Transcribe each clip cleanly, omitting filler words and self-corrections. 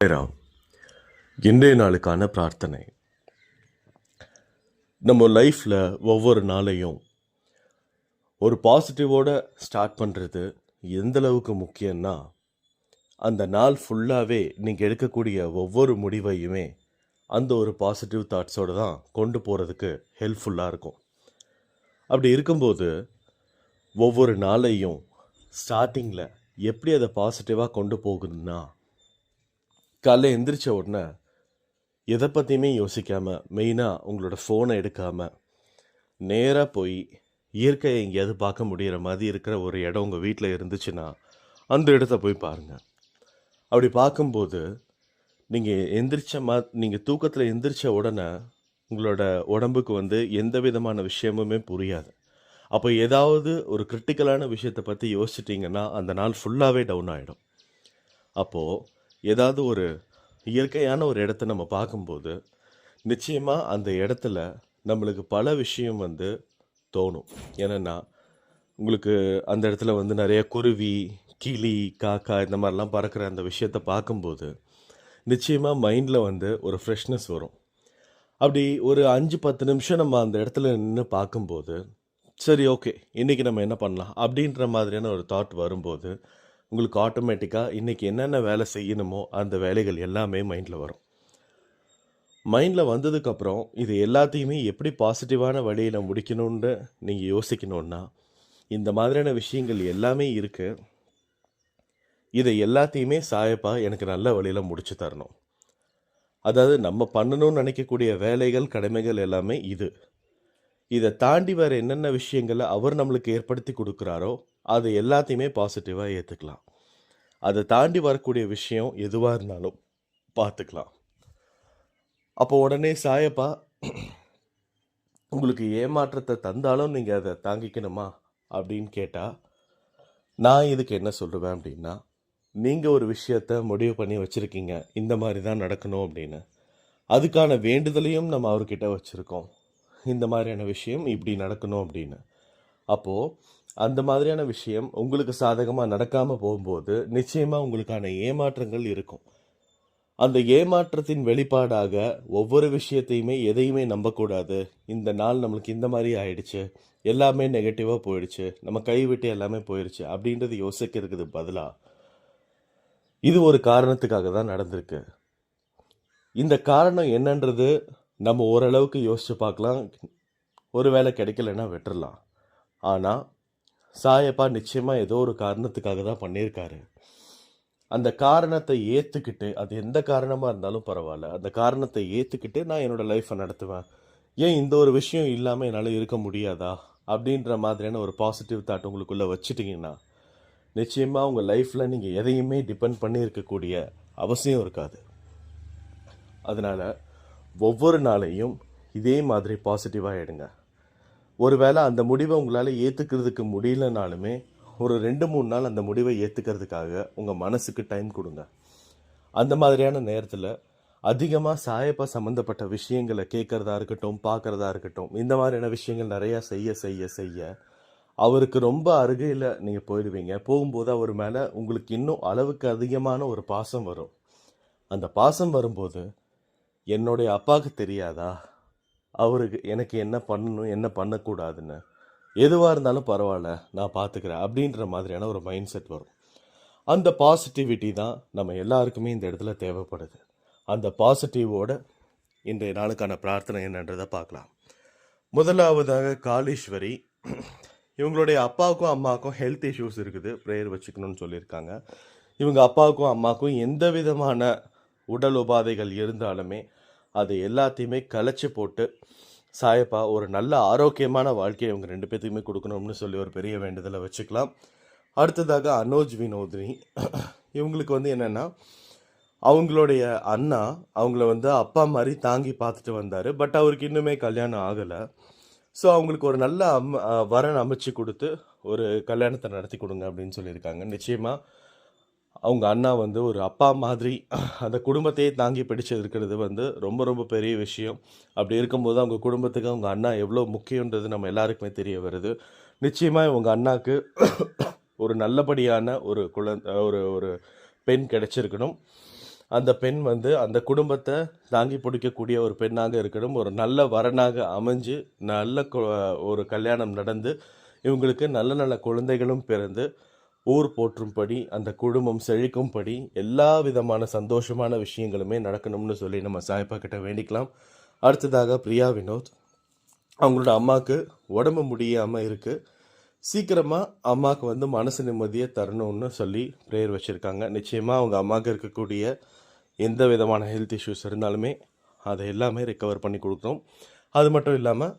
ராம் இன்றைய நாளுக்கான பிரார்த்தனை. நம்ம லைஃப்பில் ஒவ்வொரு நாளையும் ஒரு பாசிட்டிவோட ஸ்டார்ட் பண்ணுறது எந்த அளவுக்கு முக்கியம்னா, அந்த நாள் ஃபுல்லாகவே நீங்கள் எடுக்கக்கூடிய ஒவ்வொரு முடிவையுமே அந்த ஒரு பாசிட்டிவ் தாட்ஸோடு தான் கொண்டு போகிறதுக்கு ஹெல்ப்ஃபுல்லாக இருக்கும். அப்படி இருக்கும்போது ஒவ்வொரு நாளையும் ஸ்டார்டிங்கில் எப்படி அதை பாசிட்டிவாக கொண்டு போகுதுன்னா, காலைல எந்திரிச்ச உடனே எதை பற்றியுமே யோசிக்காமல், மெயினாக உங்களோட ஃபோனை எடுக்காமல் நேராக போய் இயற்கையை எங்கேயாவது பார்க்க முடிகிற மாதிரி இருக்கிற ஒரு இடம் உங்கள் வீட்டில் இருந்துச்சுன்னா அந்த இடத்த போய் பாருங்கள். அப்படி பார்க்கும்போது நீங்கள் தூக்கத்தில் எந்திரிச்ச உடனே உங்களோட உடம்புக்கு எந்த விதமான விஷயமுமே புரியாது. அப்போ ஏதாவது ஒரு கிரிட்டிக்கலான விஷயத்தை பற்றி யோசிச்சிட்டிங்கன்னா அந்த நாள் ஃபுல்லாகவே டவுன் ஆகிடும். அப்போது ஏதாவது ஒரு இயற்கையான ஒரு இடத்த நம்ம பார்க்கும்போது நிச்சயமாக அந்த இடத்துல நம்மளுக்கு பல விஷயம் தோணும். ஏன்னா உங்களுக்கு அந்த இடத்துல நிறைய குருவி, கிளி, காக்கா இந்த மாதிரிலாம் பறக்கிற அந்த விஷயத்தை பார்க்கும்போது நிச்சயமாக மைண்டில் ஒரு ஃப்ரெஷ்னஸ் வரும். அப்படி ஒரு 5-10 நிமிஷம் நம்ம அந்த இடத்துல நின்று பார்க்கும்போது, சரி ஓகே இன்றைக்கி நம்ம என்ன பண்ணலாம் அப்படின்ற மாதிரியான ஒரு தாட் வரும்போது உங்களுக்கு ஆட்டோமேட்டிக்காக இன்றைக்கி என்னென்ன வேலை செய்யணுமோ அந்த வேலைகள் எல்லாமே மைண்டில் வரும். மைண்டில் வந்ததுக்கப்புறம் இது எல்லாத்தையுமே எப்படி பாசிட்டிவான வழியில் முடிக்கணும்னு நீங்கள் யோசிக்கணுன்னா, இந்த மாதிரியான விஷயங்கள் எல்லாமே இருக்குது, இதை எல்லாத்தையுமே சாயப்பா எனக்கு நல்ல வழியில் முடிச்சு தரணும். அதாவது நம்ம பண்ணணும்னு நினைக்கக்கூடிய வேலைகள், கடமைகள் எல்லாமே இதை தாண்டி வேறு என்னென்ன விஷயங்களை அவர் நம்மளுக்கு ஏற்படுத்தி கொடுக்குறாரோ அது எல்லாத்தையுமே பாசிட்டிவாக ஏற்றுக்கலாம். அதை தாண்டி வரக்கூடிய விஷயம் எதுவாக இருந்தாலும் பார்த்துக்கலாம். அப்போ உடனே சாயப்பா உங்களுக்கு ஏமாற்றத்தை தந்தாலும் நீங்கள் அதை தாங்கிக்கணுமா அப்படின்னு கேட்டால், நான் இதுக்கு என்ன சொல்லுவேன் அப்படின்னா, நீங்கள் ஒரு விஷயத்தை முடிவு பண்ணி வச்சுருக்கீங்க, இந்த மாதிரி தான் நடக்கணும் அப்படின்னு. அதுக்கான வேண்டுதலையும் நம்ம அவர்கிட்ட வச்சுருக்கோம், இந்த மாதிரியான விஷயம் இப்படி நடக்கணும் அப்படின்னு. அப்போது அந்த மாதிரியான விஷயம் உங்களுக்கு சாதகமாக நடக்காமல் போகும்போது நிச்சயமாக உங்களுக்கான ஏமாற்றங்கள் இருக்கும். அந்த ஏமாற்றத்தின் வெளிப்பாடாக ஒவ்வொரு விஷயத்தையுமே எதையுமே நம்பக்கூடாது. இந்த நாள் நம்மளுக்கு இந்த மாதிரி ஆயிடுச்சு, எல்லாமே நெகட்டிவாக போயிடுச்சு, நம்ம கை விட்டு எல்லாமே போயிடுச்சு அப்படின்றது யோசிக்கிறதுக்கு பதிலாக இது ஒரு காரணத்துக்காக தான் நடந்திருக்கு. இந்த காரணம் என்னன்றது நம்ம ஓரளவுக்கு யோசித்து பார்க்கலாம். ஒரு வேளை கிடைக்கலன்னா விட்டுறலாம். ஆனால் சாயப்பா நிச்சயமாக ஏதோ ஒரு காரணத்துக்காக தான் பண்ணியிருக்காரு. அந்த காரணத்தை ஏற்றுக்கிட்டு, அது எந்த காரணமாக இருந்தாலும் பரவாயில்ல, அந்த காரணத்தை ஏற்றுக்கிட்டு நான் என்னோடய லைஃப்பை நடத்துவேன். ஏன் இந்த ஒரு விஷயம் இல்லாமல் என்னால் இருக்க முடியாதா அப்படின்ற மாதிரியான ஒரு பாசிட்டிவ் தாட் உங்களுக்குள்ளே வச்சுட்டிங்கன்னா நிச்சயமாக உங்கள் லைஃப்பில் நீங்கள் எதையுமே டிபெண்ட் பண்ணி இருக்கக்கூடிய அவசியம் இருக்காது. அதனால் ஒவ்வொரு நாளையும் இதே மாதிரி பாசிட்டிவாக எடுங்க. ஒருவேளை அந்த முடிவை உங்களால் ஏற்றுக்கிறதுக்கு முடியலனாலுமே ஒரு 2-3 நாள் அந்த முடிவை ஏற்றுக்கிறதுக்காக உங்கள் மனசுக்கு டைம் கொடுங்க. அந்த மாதிரியான நேரத்தில் அதிகமாக சாயப்பா சம்மந்தப்பட்ட விஷயங்களை கேட்குறதா இருக்கட்டும், பார்க்குறதா இருக்கட்டும், இந்த மாதிரியான விஷயங்கள் நிறையா செய்ய செய்ய செய்ய அவருக்கு ரொம்ப அருகையில் நீங்கள் போயிடுவீங்க. போகும்போது அவர் மேலே உங்களுக்கு இன்னும் அளவுக்கு அதிகமான ஒரு பாசம் வரும். அந்த பாசம் வரும்போது என்னுடைய அப்பாவுக்கு தெரியாதா அவருக்கு எனக்கு என்ன பண்ணணும், என்ன பண்ணக்கூடாதுன்னு, எதுவாக இருந்தாலும் பரவாயில்ல நான் பார்த்துக்கிறேன் அப்படின்ற மாதிரியான ஒரு மைண்ட் செட் வரும். அந்த பாசிட்டிவிட்டி தான் நம்ம எல்லாருக்குமே இந்த இடத்துல தேவைப்படுது. அந்த பாசிட்டிவோட இன்றைய நாளுக்கான பிரார்த்தனை என்னன்றதை பார்க்கலாம். முதலாவதாக காளீஸ்வரி, இவங்களுடைய அப்பாவுக்கும் அம்மாவுக்கும் ஹெல்த் இஷ்யூஸ் இருக்குது, ப்ரேயர் வச்சுக்கணும்னு சொல்லியிருக்காங்க. இவங்க அப்பாவுக்கும் அம்மாவுக்கும் எந்த விதமான உடல் உபாதைகள் இருந்தாலுமே அதை எல்லாத்தையுமே கலைச்சி போட்டு சாயப்பா ஒரு நல்ல ஆரோக்கியமான வாழ்க்கையை இவங்க 2 பேர்த்துக்குமே கொடுக்கணும்னு சொல்லி ஒரு பெரிய வேண்டுதலை வச்சுக்கலாம். அடுத்ததாக அனோஜ் வினோதினி, இவங்களுக்கு என்னென்னா, அவங்களுடைய அண்ணா அவங்கள அப்பா மாதிரி தாங்கி பார்த்துட்டு வந்தார். பட் அவருக்கு இன்னுமே கல்யாணம் ஆகலை. ஸோ அவங்களுக்கு ஒரு நல்ல வரன் அமைச்சு கொடுத்து ஒரு கல்யாணத்தை நடத்தி கொடுங்க அப்படின்னு சொல்லியிருக்காங்க. நிச்சயமாக அவங்க அண்ணா ஒரு அப்பா மாதிரி அந்த குடும்பத்தையே தாங்கி பிடிச்சு இருக்கிறது ரொம்ப ரொம்ப பெரிய விஷயம். அப்படி இருக்கும்போது அவங்க குடும்பத்துக்கு அவங்க அண்ணா எவ்வளோ முக்கியன்றது நம்ம எல்லாருக்குமே தெரிய வருது. நிச்சயமாக உங்கள் அண்ணாக்கு ஒரு நல்லபடியான ஒரு ஒரு பெண் கிடைச்சிருக்கணும். அந்த பெண் வந்து அந்த குடும்பத்தை தாங்கி பிடிக்கக்கூடிய ஒரு பெண்ணாக இருக்கணும். ஒரு நல்ல வரனாக அமைஞ்சு நல்ல ஒரு கல்யாணம் நடந்து இவங்களுக்கு நல்ல நல்ல குழந்தைகளும் பிறந்து ஊர் போற்றும்படி அந்த குடும்பம் செழிக்கும்படி எல்லா விதமான சந்தோஷமான விஷயங்களுமே நடக்கணும்னு சொல்லி நம்ம சாயப்பா கிட்ட வேண்டிக்கலாம். அடுத்ததாக பிரியா வினோத், அவங்களோட அம்மாவுக்கு உடம்பு முடியாமல் இருக்குது. சீக்கிரமாக அம்மாவுக்கு வந்து மனசு நிம்மதியை தரணும்னு சொல்லி ப்ரேயர் வச்சுருக்காங்க. நிச்சயமாக அவங்க அம்மாவுக்கு இருக்கக்கூடிய எந்த விதமான ஹெல்த் இஷ்யூஸ் இருந்தாலுமே அதை எல்லாமே ரெக்கவர் பண்ணி கொடுக்குறோம். அது மட்டும் இல்லாமல்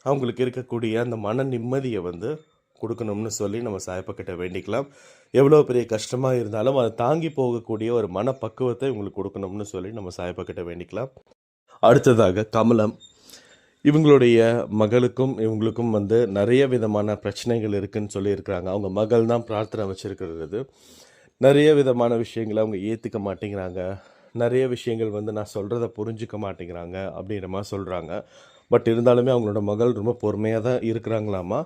அவங்களுக்கு இருக்கக்கூடிய அந்த மன நிம்மதியை வந்து கொடுக்கணும்னு சொல்லி நம்ம சாயப்பக்கிட்ட வேண்டிக்கலாம். எவ்வளோ பெரிய கஷ்டமாக இருந்தாலும் அதை தாங்கி போகக்கூடிய ஒரு மனப்பக்குவத்தை இவங்களுக்கு கொடுக்கணும்னு சொல்லி நம்ம சாயப்பக்கிட்ட வேண்டிக்கலாம். அடுத்ததாக கமலம், இவங்களுடைய மகளுக்கும் இவங்களுக்கும் வந்து நிறைய விதமான பிரச்சனைகள் இருக்குதுன்னு சொல்லியிருக்கிறாங்க. அவங்க மகள் தான் பிரார்த்தனை வச்சுருக்கிறது. நிறைய விதமான விஷயங்களை அவங்க ஏற்றுக்க மாட்டேங்கிறாங்க. நிறைய விஷயங்கள் வந்து நான் சொல்கிறத புரிஞ்சிக்க மாட்டேங்கிறாங்க அப்படின்ற மாதிரி சொல்கிறாங்க. பட் இருந்தாலுமே அவங்களோட மகள் ரொம்ப பொறுமையாக தான் இருக்கிறாங்களாமா.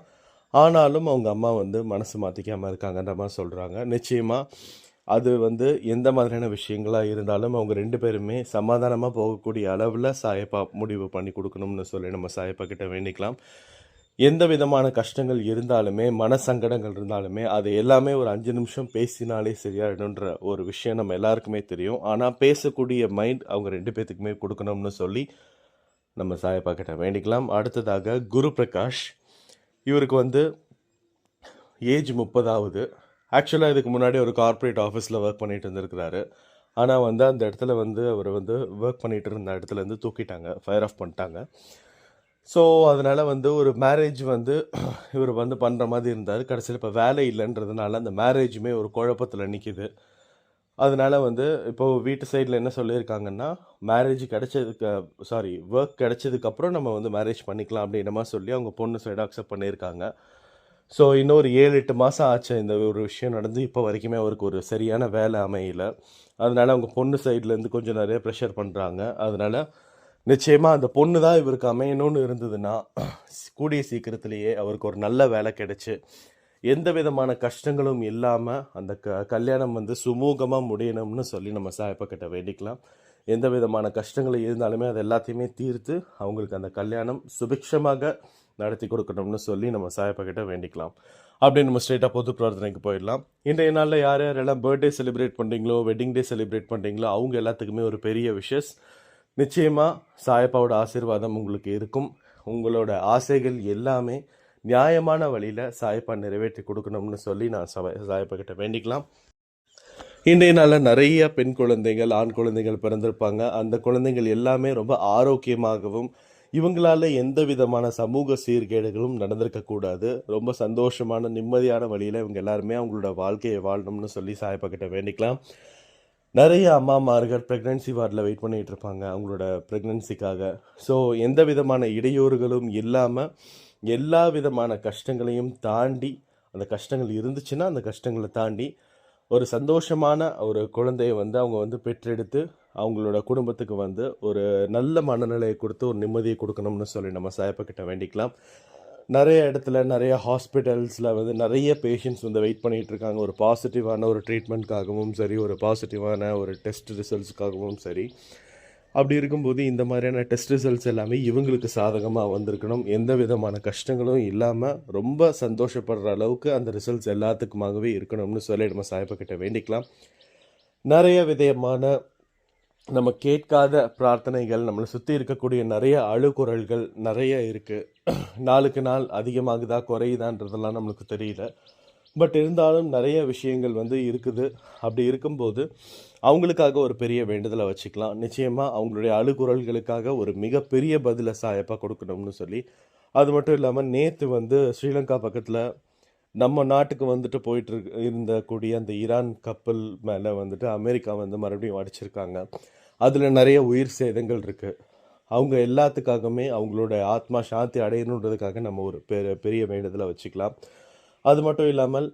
ஆனாலும் அவங்க அம்மா வந்து மனசு மாற்றிக்காமல் இருக்காங்கன்ற மாதிரி சொல்கிறாங்க. நிச்சயமாக அது வந்து எந்த மாதிரியான விஷயங்களாக இருந்தாலும் அவங்க 2 பேருமே சமாதானமாக போகக்கூடிய அளவில் சாயப்பா முடிவு பண்ணி கொடுக்கணும்னு சொல்லி நம்ம சாயப்பா கிட்ட வேண்டிக்கலாம். எந்த விதமான கஷ்டங்கள் இருந்தாலுமே மனசங்கடங்கள் இருந்தாலுமே அது எல்லாமே ஒரு 5 நிமிஷம் பேசினாலே சரியாயிடும்ன்ற ஒரு விஷயம் நம்ம எல்லாருக்குமே தெரியும். ஆனால் பேசக்கூடிய மைண்ட் அவங்க 2 பேர்த்துக்குமே கொடுக்கணும்னு சொல்லி நம்ம சாயப்பா கிட்ட வேண்டிக்கலாம். அடுத்ததாக குரு பிரகாஷ், இவருக்கு வந்து ஏஜ் 30 ஆக்சுவலாக இதுக்கு முன்னாடி ஒரு கார்ப்பரேட் ஆஃபீஸில் ஒர்க் பண்ணிட்டு இருந்திருக்கிறாரு. ஆனால் வந்து அந்த இடத்துல வந்து அவர் வந்து ஒர்க் பண்ணிகிட்டு இருந்த இடத்துலேருந்து தூக்கிட்டாங்க, ஃபயர் ஆஃப் பண்ணிட்டாங்க. ஸோ அதனால் வந்து ஒரு மேரேஜ் வந்து இவர் வந்து பண்ணுற மாதிரி இருந்தார். கடைசியில் இப்போ வேலை இல்லைன்றதுனால அந்த மேரேஜுமே ஒரு குழப்பத்தில் நிற்கிது. அதனால் வந்து இப்போது வீட்டு சைடில் என்ன சொல்லியிருக்காங்கன்னா, மேரேஜ் ஒர்க் கிடைச்சதுக்கப்புறம் நம்ம வந்து மேரேஜ் பண்ணிக்கலாம் அப்படின்ற மாதிரி சொல்லி அவங்க பொண்ணு சைடு அக்செப்ட் பண்ணியிருக்காங்க. ஸோ இன்னொரு 7-8 மாதம் ஆச்சு இந்த ஒரு விஷயம் நடந்து. இப்போ வரைக்குமே அவருக்கு ஒரு சரியான வேலை அமையல. அதனால் அவங்க பொண்ணு சைட்லேருந்து கொஞ்சம் நிறைய ப்ரெஷர் பண்ணுறாங்க. அதனால் நிச்சயமாக அந்த பொண்ணு தான் இவருக்கு அமையணும்னு இருந்ததுன்னா கூடிய சீக்கிரத்திலேயே அவருக்கு ஒரு நல்ல வேலை கிடைச்சி எந்த விதமான கஷ்டங்களும் இல்லாமல் அந்த கல்யாணம் வந்து சுமூகமாக முடியணும்னு சொல்லி நம்ம சாயப்பக்கிட்ட வேண்டிக்கலாம். எந்த விதமான கஷ்டங்கள் இருந்தாலுமே அது எல்லாத்தையுமே தீர்த்து அவங்களுக்கு அந்த கல்யாணம் சுபிக்ஷமாக நடத்தி கொடுக்கணும்னு சொல்லி நம்ம சாயப்பக்கிட்ட வேண்டிக்கலாம். அப்படி நம்ம ஸ்ட்ரெயிட்டாக பொது பிரார்த்தனைக்கு போயிடலாம். இன்றைய நாளில் யார் யாரெல்லாம் பர்த்டே செலிப்ரேட் பண்ணுறீங்களோ, வெட்டிங் டே செலிப்ரேட் பண்ணுறீங்களோ அவங்க எல்லாத்துக்குமே ஒரு பெரிய விஷஸ். நிச்சயமாக சாயப்பாவோட ஆசீர்வாதம் உங்களுக்கு இருக்கும். உங்களோட ஆசைகள் எல்லாமே நியாயமான வழியில் சாயப்பா நிறைவேற்றி கொடுக்கணும்னு சொல்லி நான் சாயப்பாக்கிட்ட வேண்டிக்கலாம். இன்றைய நாளில் நிறைய பெண் குழந்தைகள், ஆண் குழந்தைகள் பிறந்திருப்பாங்க. அந்த குழந்தைகள் எல்லாமே ரொம்ப ஆரோக்கியமாகவும் இவங்களால எந்த விதமான சமூக சீர்கேடுகளும் நடந்திருக்கக்கூடாது. ரொம்ப சந்தோஷமான நிம்மதியான வழியில் இவங்க எல்லாருமே அவங்களோட வாழ்க்கையை வாழணும்னு சொல்லி சாயப்பாக்கிட்ட வேண்டிக்கலாம். நிறைய அம்மாமார்கள் ப்ரெக்னென்சி வார்டில் வெயிட் பண்ணிகிட்டு இருப்பாங்க அவங்களோட ப்ரெக்னென்சிக்காக. ஸோ எந்த விதமான இடையூறுகளும் இல்லாமல் எல்லா விதமான கஷ்டங்களையும் தாண்டி, அந்த கஷ்டங்கள் இருந்துச்சுன்னா அந்த கஷ்டங்களை தாண்டி ஒரு சந்தோஷமான ஒரு குழந்தையை வந்து அவங்க வந்து பெற்றெடுத்து அவங்களோட குடும்பத்துக்கு வந்து ஒரு நல்ல மனநிலையை கொடுத்து ஒரு நிம்மதியை கொடுக்கணும்னு சொல்லி நம்ம சாயப்பக்கிட்ட வேண்டிக்கலாம். நிறைய இடத்துல நிறைய ஹாஸ்பிட்டல்ஸில் வந்து நிறைய பேஷண்ட்ஸ் வந்து வெயிட் பண்ணிகிட்டு இருக்காங்க. ஒரு பாசிட்டிவான ஒரு ட்ரீட்மெண்ட்காகவும் சரி, ஒரு பாசிட்டிவான ஒரு டெஸ்ட் ரிசல்ட்ஸ்க்காகவும் சரி. அப்படி இருக்கும்போது இந்த மாதிரியான டெஸ்ட் ரிசல்ட்ஸ் எல்லாமே இவங்களுக்கு சாதகமாக வந்திருக்கணும். எந்த விதமான கஷ்டங்களும் இல்லாமல் ரொம்ப சந்தோஷப்படுற அளவுக்கு அந்த ரிசல்ட்ஸ் எல்லாத்துக்குமாகவே இருக்கணும்னு சொல்லி நம்ம சாயப்பக்கிட்ட வேண்டிக்கலாம். நிறைய விதமான நம்ம கேட்காத பிரார்த்தனைகள், நம்மளை சுற்றி இருக்கக்கூடிய நிறைய அழுகுரல்கள் நிறைய இருக்குது. நாளுக்கு நாள் அதிகமாகுதா குறையுதான்றதெல்லாம் நம்மளுக்கு தெரியல. பட் இருந்தாலும் நிறைய விஷயங்கள் வந்து இருக்குது. அப்படி இருக்கும்போது அவங்களுக்காக ஒரு பெரிய வேண்டுதலை வச்சுக்கலாம். நிச்சயமாக அவங்களுடைய அழுகுரல்களுக்காக ஒரு மிகப்பெரிய பதிலை சாயப்பா கொடுக்கணும்னு சொல்லி. அது மட்டும் இல்லாமல் நேற்று வந்து ஸ்ரீலங்கா பக்கத்தில் நம்ம நாட்டுக்கு வந்துட்டு போயிட்டு இருந்தக்கூடிய அந்த ஈரான் கப்பல் மேலே வந்துட்டு அமெரிக்கா வந்து மறுபடியும் அடிச்சிருக்காங்க. அதில் நிறைய உயிர் சேதங்கள் இருக்குது. அவங்க எல்லாத்துக்காகவுமே அவங்களோட ஆத்மா சாந்தி அடையணுன்றதுக்காக நம்ம ஒரு பெரிய வேண்டுதலை வச்சுக்கலாம். அது மட்டும் இல்லாமல்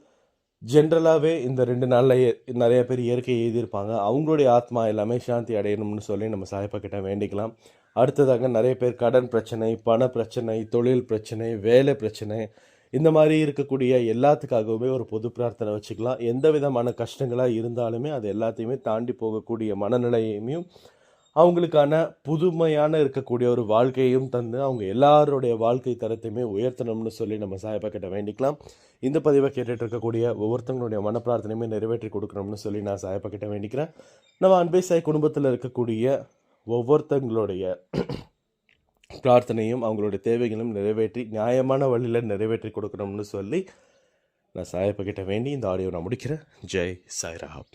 ஜென்ரலாகவே இந்த 2 நாளில் நிறைய பேர் இயற்கை எழுதியிருப்பாங்க. அவங்களுடைய ஆத்மா எல்லாமே சாந்தி அடையணும்னு சொல்லி நம்ம சாயப்பாக்கிட்ட வேண்டிக்கலாம். அடுத்ததாக நிறைய பேர் கடன் பிரச்சனை, பண பிரச்சனை, தொழில் பிரச்சனை, வேலை பிரச்சனை, இந்த மாதிரி இருக்கக்கூடிய எல்லாத்துக்காகவுமே ஒரு பொது பிரார்த்தனை வச்சுக்கலாம். எந்த விதமான கஷ்டங்களாக இருந்தாலுமே அது எல்லாத்தையுமே தாண்டி போகக்கூடிய மனநிலையையும் அவங்களுக்கான புதுமையான இருக்கக்கூடிய ஒரு வாழ்க்கையும் தந்து அவங்க எல்லாருடைய வாழ்க்கை தரத்தையுமே உயர்த்தணும்னு சொல்லி நம்ம சாயப்பா கிட்ட வேண்டிக்கலாம். இந்த பதிவை கேட்டுட்டு இருக்கக்கூடிய ஒவ்வொருத்தவங்களுடைய மன பிரார்த்தனையுமே நிறைவேற்றி கொடுக்கணும்னு சொல்லி நான் சாயப்பா கிட்ட வேண்டிக்கிறேன். நம்ம அன்பே சாய் குடும்பத்தில் இருக்கக்கூடிய ஒவ்வொருத்தங்களுடைய பிரார்த்தனையும் அவங்களுடைய தேவைகளும் நிறைவேற்றி நியாயமான வழியில் நிறைவேற்றி கொடுக்கணும்னு சொல்லி நான் சாயப்பா கிட்ட வேண்டி இந்த ஆடியோ நான் முடிக்கிறேன். ஜெய் சாய்ராம்.